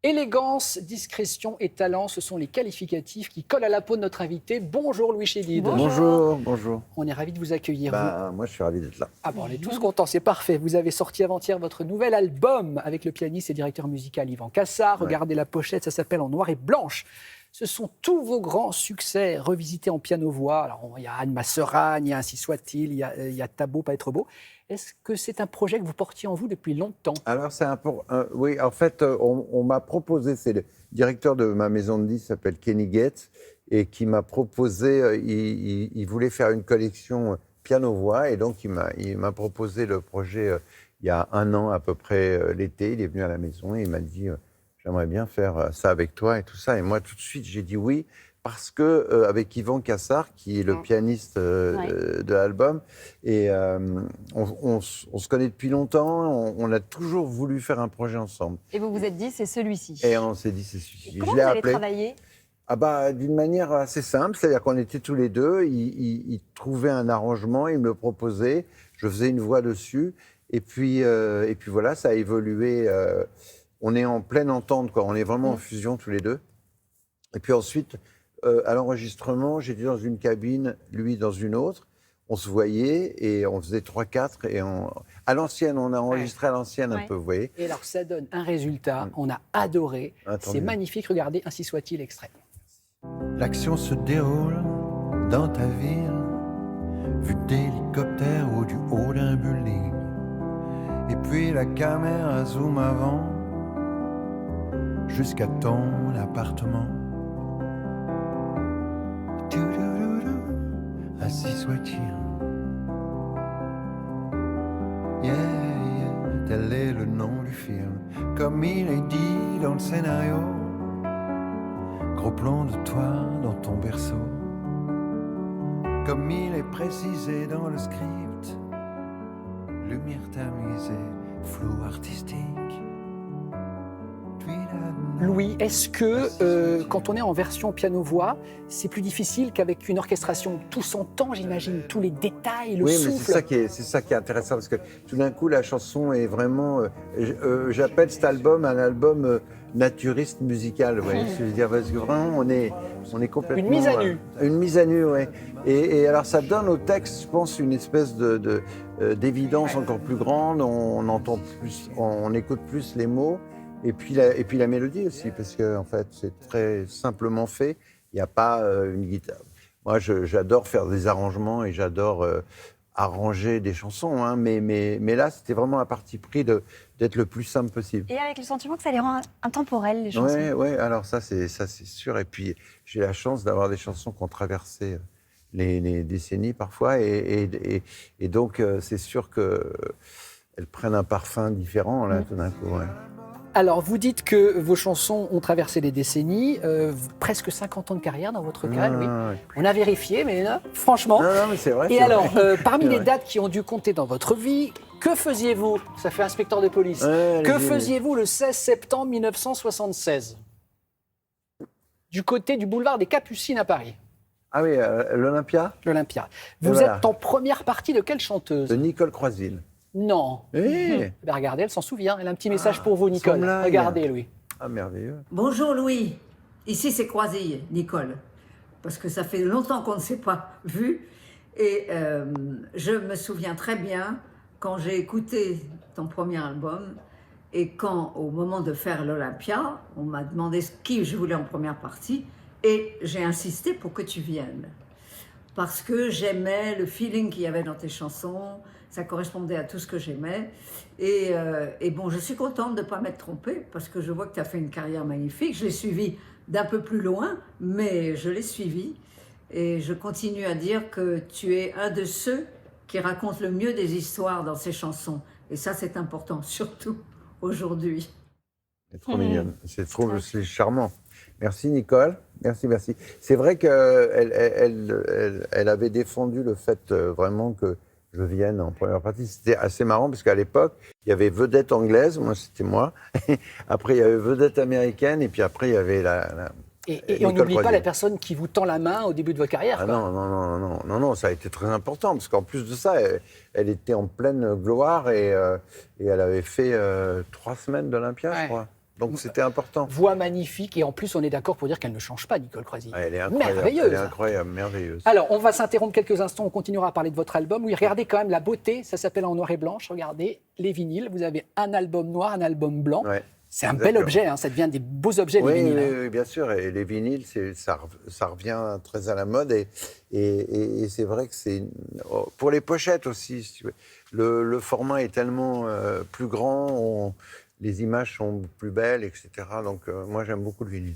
Élégance, discrétion et talent, ce sont les qualificatifs qui collent à la peau de notre invité. Bonjour Louis Chédid. Bonjour, bonjour. On est ravis de vous accueillir. Moi, je suis ravi d'être là. Ah bon, on est tous contents, c'est parfait. Vous avez sorti avant-hier votre nouvel album avec le pianiste et directeur musical Yvan Cassar. Regardez la pochette, ça s'appelle En noir et blanche. Ce sont tous vos grands succès revisités en piano-voix. Alors, il y a Anne Masseragne, il y a Ainsi soit-il, il y a T'as beau pas être beau. Est-ce que c'est un projet que vous portiez en vous depuis longtemps? Alors, oui, en fait, on m'a proposé, c'est le directeur de ma maison de disques, s'appelle Kenny Gates, et qui m'a proposé, il voulait faire une collection piano-voix, et donc il m'a proposé le projet il y a 1 an à peu près, l'été. Il est venu à la maison et il m'a dit j'aimerais bien faire ça avec toi et tout ça. Et moi, tout de suite, j'ai dit oui, parce que avec Yvan Cassar, qui est le pianiste de l'album, et on se connaît depuis longtemps, on a toujours voulu faire un projet ensemble. Et vous vous êtes dit, c'est celui-ci. Et on s'est dit, c'est celui-ci. Comment vous allez travailler ? D'une manière assez simple, c'est-à-dire qu'on était tous les deux, il trouvait un arrangement, il me le proposait, je faisais une voix dessus, et puis voilà, ça a évolué. On est en pleine entente, quoi. On est vraiment en fusion tous les deux. Et puis ensuite, à l'enregistrement, j'étais dans une cabine, lui dans une autre. On se voyait et on faisait 3-4. Et à l'ancienne, on a enregistré à l'ancienne un peu, vous voyez. Et alors, ça donne un résultat. On a adoré. C'est magnifique. Regardez, Ainsi soit-il, extrait. L'action se déroule dans ta ville, vue d'hélicoptère ou du haut d'un building. Et puis la caméra zoom avant, jusqu'à ton appartement. Ainsi soit-il. Yeah, tel est le nom du film, comme il est dit dans le scénario. Gros plan de toi dans ton berceau, comme il est précisé dans le script. Lumière tamisée, flou artistique. Louis, est-ce que quand on est en version piano-voix, c'est plus difficile qu'avec une orchestration? Tout s'entend, j'imagine, tous les détails, le souffle. Oui, mais c'est ça qui est intéressant, parce que tout d'un coup, la chanson est vraiment... j'appelle cet album un album naturiste musical, vous voyez ce que je veux dire, parce que vraiment, on est complètement... Une mise à nu. Une mise à nu, oui. Et alors, ça donne au texte, je pense, une espèce d'évidence encore plus grande, on entend plus, on écoute plus les mots. Et puis la mélodie aussi, parce que en fait, c'est très simplement fait. Il n'y a pas une guitare. Moi, j'adore faire des arrangements et j'adore arranger des chansons. Hein, mais là, c'était vraiment un parti pris d'être le plus simple possible. Et avec le sentiment que ça les rend intemporelles, les chansons. Oui, alors ça, c'est sûr. Et puis, j'ai la chance d'avoir des chansons qui ont traversé les décennies parfois. Et donc, c'est sûr qu'elles prennent un parfum différent, là, tout d'un coup. Ouais. Alors, vous dites que vos chansons ont traversé les décennies, presque 50 ans de carrière dans votre cas, Louis. Ouais. On a vérifié, mais franchement. Non, mais c'est vrai. Et alors, parmi les dates qui ont dû compter dans votre vie, que faisiez-vous? Ça fait inspecteur de police. Que faisiez-vous le 16 septembre 1976 du côté du boulevard des Capucines à Paris? Ah oui, l'Olympia. L'Olympia. Vous êtes en première partie de quelle chanteuse? De Nicole Croisville. Non. Regardez, elle s'en souvient. Elle a un petit message pour vous, Nicole. Regardez, Louis. Ah, merveilleux. Bonjour, Louis. Ici, c'est Croisille, Nicole. Parce que ça fait longtemps qu'on ne s'est pas vu. Et je me souviens très bien, quand j'ai écouté ton premier album, et quand, au moment de faire l'Olympia, on m'a demandé qui je voulais en première partie, et j'ai insisté pour que tu viennes. Parce que j'aimais le feeling qu'il y avait dans tes chansons, ça correspondait à tout ce que j'aimais. Et bon, je suis contente de ne pas m'être trompée, parce que je vois que tu as fait une carrière magnifique. Je l'ai suivie d'un peu plus loin, mais je l'ai suivie. Et je continue à dire que tu es un de ceux qui racontent le mieux des histoires dans ses chansons. Et ça, c'est important, surtout aujourd'hui. C'est trop mignonne, c'est charmant. Merci Nicole, merci. C'est vrai qu'elle avait défendu le fait vraiment que je vienne en première partie. C'était assez marrant parce qu'à l'époque, il y avait vedette anglaise, moi c'était moi. Après, il y avait vedette américaine et puis après, il y avait Et on n'oublie pas la personne qui vous tend la main au début de votre carrière. Ah non, ça a été très important parce qu'en plus de ça, elle était en pleine gloire et elle avait fait 3 semaines d'Olympia, je crois. Donc c'était important. Voix magnifique, et en plus, on est d'accord pour dire qu'elle ne change pas, Nicole Croisille. Ah, elle est incroyable. Merveilleuse. Elle est incroyable, merveilleuse. Alors, on va s'interrompre quelques instants, on continuera à parler de votre album. Oui, regardez quand même la beauté, ça s'appelle En noir et blanche. Regardez les vinyles, vous avez un album noir, un album blanc. Ouais. C'est un bel objet, hein, ça devient des beaux objets, les Oui, vinyles. oui, oui, bien sûr. Et les vinyles, ça revient très à la mode. Et c'est vrai que pour les pochettes aussi, si tu veux, le format est tellement plus grand, les images sont plus belles, etc. Donc moi, j'aime beaucoup le vinyle.